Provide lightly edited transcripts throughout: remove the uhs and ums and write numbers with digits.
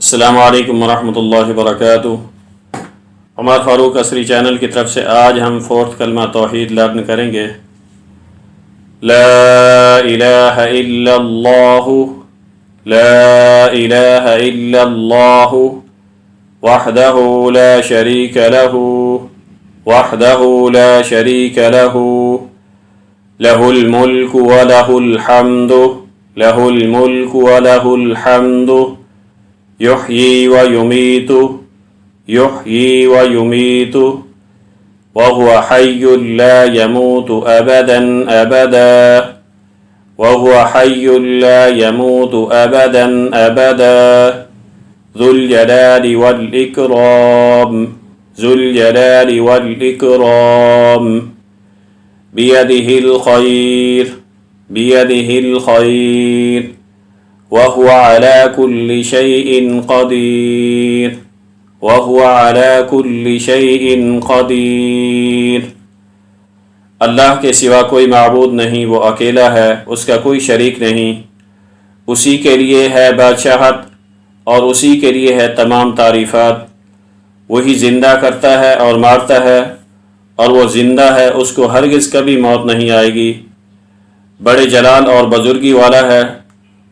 अस्सलामु अलैकुम वरहमतुल्लाहि वबरकातुहू। उमर फ़ारूक असरी चैनल की तरफ से आज हम फोर्थ कलमा तौहीद लर्न करेंगे। ला इलाहा इल्लल्लाहु, ला इलाहा इल्लल्लाहु, वहदहु ला शरीक लहू, वहदहु ला शरीक लहू, लहुल मुल्कु व लहुल हम्दु, लहुल मुल्कु व लहुल हम्दु, युह्यी व युमीतु, युह्यी व युमीतु, वहुव हय्युन ला यमूतु अबदन अबदा, वहुव हय्युन ला यमूतु अबदन अबदा, ज़ुल जलाली वल इकराम, ज़ुल जलाली वल इकराम, बियदिहिल खैर, बियदिहिल खैर, वहुव अला कुल्लि शैइन क़दीर, वहुव अला कुल्लि शैइन क़दीर। अल्लाह के सिवा कोई माबूद नहीं, वो अकेला है, उसका कोई शरीक नहीं। उसी के लिए है बादशाहत और उसी के लिए है तमाम तारीफ़ात। वही ज़िंदा करता है और मारता है, और वो ज़िंदा है, उसको हरगिज़ कभी मौत नहीं आएगी। बड़े जलाल और बुजुर्गी वाला है,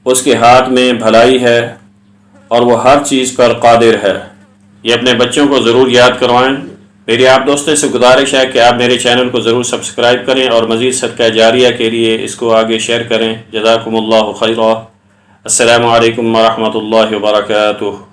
उसके हाथ में भलाई है और वो हर चीज़ पर कादिर है। ये अपने बच्चों को ज़रूर याद करवाएं। मेरी आप दोस्तों से गुजारिश है कि आप मेरे चैनल को ज़रूर सब्सक्राइब करें और मज़ीद सदका जारिया के लिए इसको आगे शेयर करें। जज़ाकुमुल्लाहु खैरा। अस्सलामु अलैकुम वरहमतुल्लाहि वबरकातुहू।